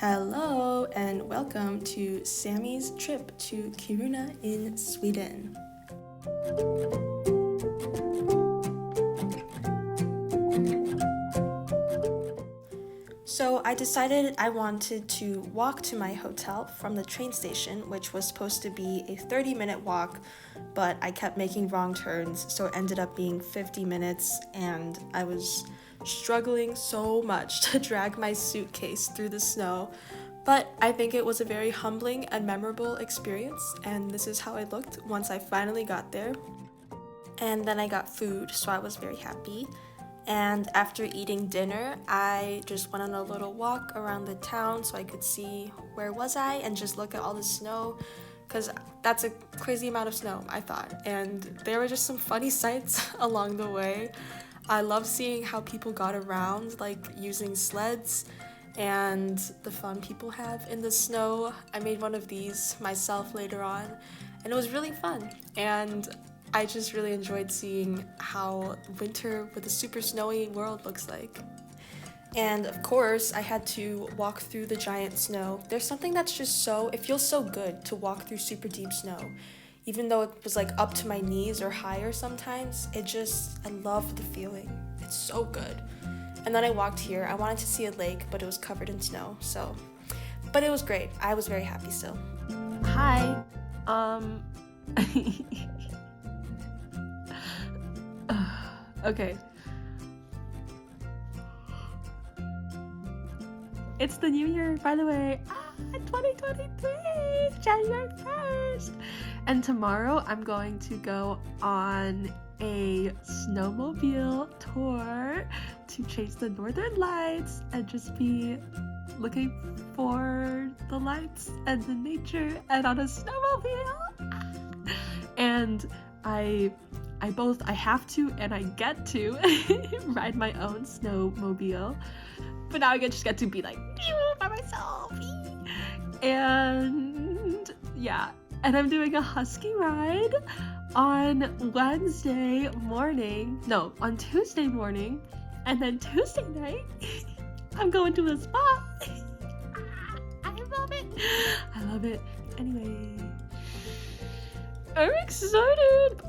Hello and welcome to Sammy's trip to Kiruna in Sweden. So I decided I wanted to walk to my hotel from the train station, which was supposed to be a 30-minute walk, but I kept making wrong turns, so it ended up being 50 minutes, and I was struggling so much to drag my suitcase through the snow. But I think it was a very humbling and memorable experience, and this is how I looked once I finally got there. And then I got food, so I was very happy. And after eating dinner, I just went on a little walk around the town so I could see where was I and just look at all the snow, because that's a crazy amount of snow, I thought. And there were just some funny sights along the way. I love seeing how people got around, like using sleds, and the fun people have in the snow. I made one of these myself later on, and it was really fun. And I just really enjoyed seeing how winter with a super snowy world looks like. And of course, I had to walk through the giant snow. There's something that's just it feels so good to walk through super deep snow. Even though it was like up to my knees or higher sometimes, I love the feeling. It's so good. And then I walked here. I wanted to see a lake, but it was covered in snow, but it was great. I was very happy still. Hi. Okay. It's the new year, by the way. 2023, January 1st. And tomorrow I'm going to go on a snowmobile tour to chase the northern lights and just be looking for the lights and the nature and on a snowmobile. And I have to and I get to ride my own snowmobile, but now I just get to be like by myself. And yeah, and I'm doing a Husky ride on Tuesday morning, and then Tuesday night I'm going to the spa. I love it. Anyway, I'm excited.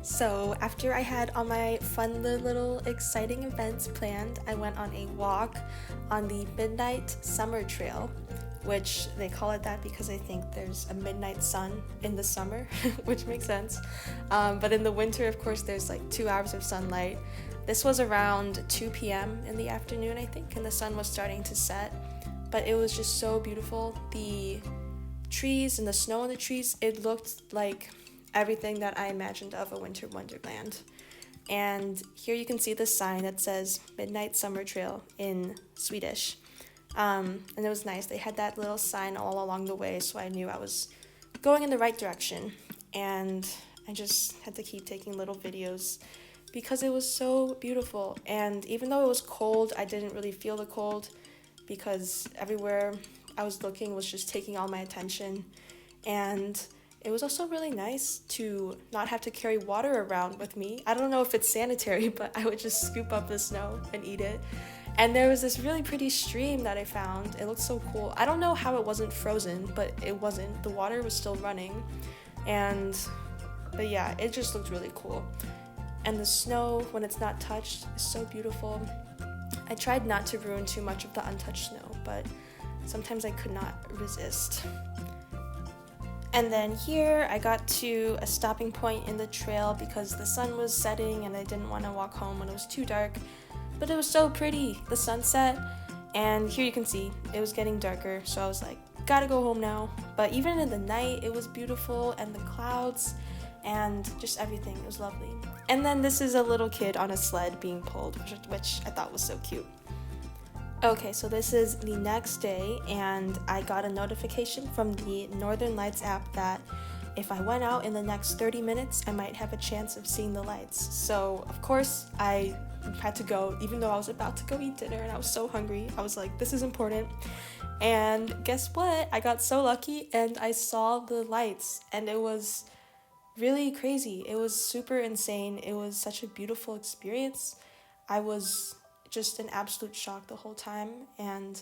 So after I had all my fun little exciting events planned, I went on a walk on the Midnight Summer Trail, which they call it that because I think there's a midnight sun in the summer, which makes sense. But in the winter, of course, there's like 2 hours of sunlight. This was around 2 p.m. in the afternoon, I think, and the sun was starting to set. But it was just so beautiful. The trees and the snow on the trees, it looked like everything that I imagined of a winter wonderland. And here you can see the sign that says Midnight Summer Trail in Swedish. And it was nice. They had that little sign all along the way, so I knew I was going in the right direction. And I just had to keep taking little videos because it was so beautiful. And even though it was cold, I didn't really feel the cold because everywhere I was looking was just taking all my attention. And it was also really nice to not have to carry water around with me. I don't know if it's sanitary, but I would just scoop up the snow and eat it. And there was this really pretty stream that I found. It looked so cool. I don't know how it wasn't frozen, but it wasn't. The water was still running. But yeah, it just looked really cool. And the snow, when it's not touched, is so beautiful. I tried not to ruin too much of the untouched snow, but sometimes I could not resist. And then here I got to a stopping point in the trail because the sun was setting and I didn't want to walk home when it was too dark. But it was so pretty, the sunset. And here you can see it was getting darker, so I was like, gotta go home now. But even in the night, it was beautiful, and the clouds and just everything, it was lovely. And then this is a little kid on a sled being pulled, which I thought was so cute. Okay, so this is the next day, and I got a notification from the Northern Lights app that if I went out in the next 30 minutes, I might have a chance of seeing the lights. So, of course, I had to go, even though I was about to go eat dinner, and I was so hungry. I was like, this is important. And guess what? I got so lucky, and I saw the lights, and it was really crazy. It was super insane. It was such a beautiful experience. I was just in absolute shock the whole time, and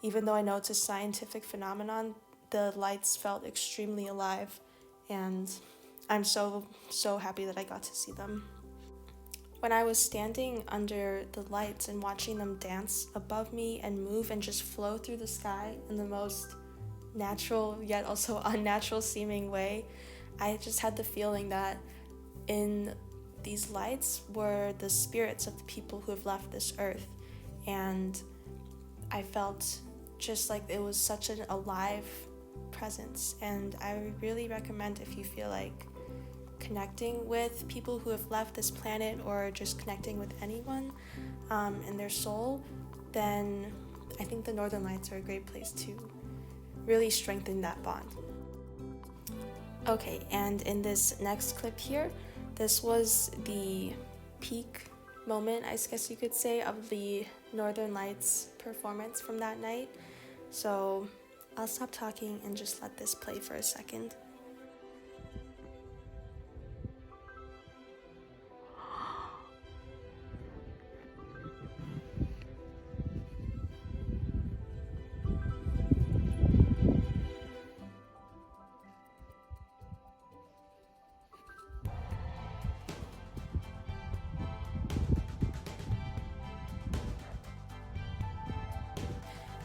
even though I know it's a scientific phenomenon, the lights felt extremely alive, and I'm so happy that I got to see them. When I was standing under the lights and watching them dance above me and move and just flow through the sky in the most natural yet also unnatural seeming way, I just had the feeling that in these lights were the spirits of the people who have left this earth. And I felt just like it was such an alive presence. And I really recommend, if you feel like connecting with people who have left this planet, or just connecting with anyone in their soul, then I think the Northern Lights are a great place to really strengthen that bond. Okay, and in this next clip here, this was the peak moment, I guess you could say, of the Northern Lights performance from that night. So I'll stop talking and just let this play for a second.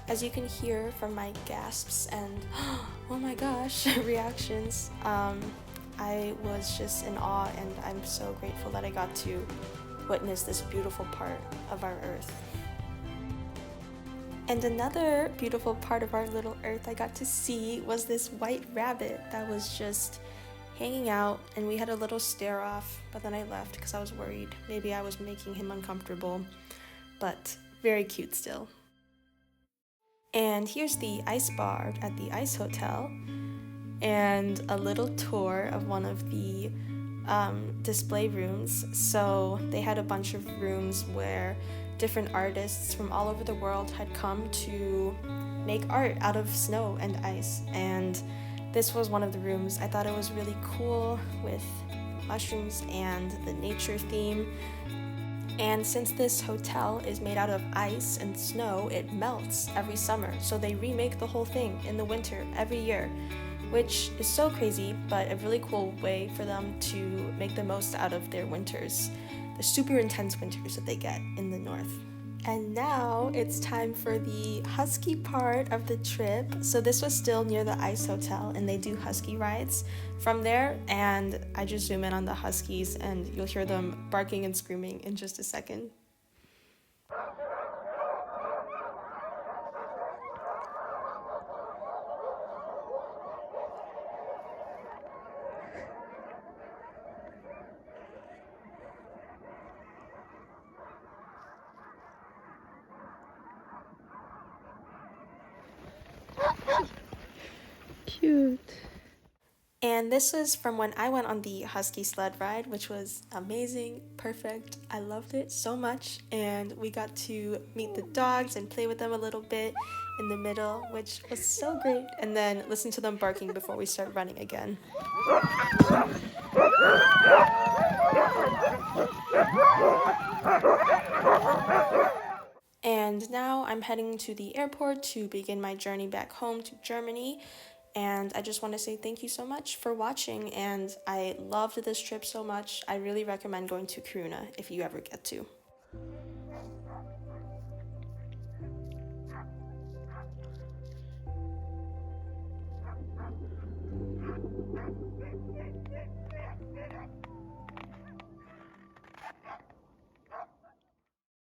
As you can hear from my gasps and oh my gosh reactions, I was just in awe, and I'm so grateful that I got to witness this beautiful part of our Earth. And another beautiful part of our little Earth I got to see was this white rabbit that was just hanging out, and we had a little stare off, but then I left because I was worried maybe I was making him uncomfortable, but very cute still. And here's the ice bar at the ice hotel, and a little tour of one of the display rooms. So they had a bunch of rooms where different artists from all over the world had come to make art out of snow and ice, and this was one of the rooms. I thought it was really cool with mushrooms and the nature theme. And since this hotel is made out of ice and snow, it melts every summer. So they remake the whole thing in the winter every year, which is so crazy, but a really cool way for them to make the most out of their winters, the super intense winters that they get in the north. And now it's time for the Husky part of the trip. So this was still near the ice hotel, and they do Husky rides from there, and I just zoom in on the Huskies and you'll hear them barking and screaming in just a second. Cute. And this was from when I went on the Husky sled ride, which was amazing, perfect. I loved it so much, and we got to meet the dogs and play with them a little bit in the middle, which was so great, and then listen to them barking before we start running again. And now I'm heading to the airport to begin my journey back home to Germany. And I just want to say thank you so much for watching, and I loved this trip so much. I really recommend going to Kiruna if you ever get to.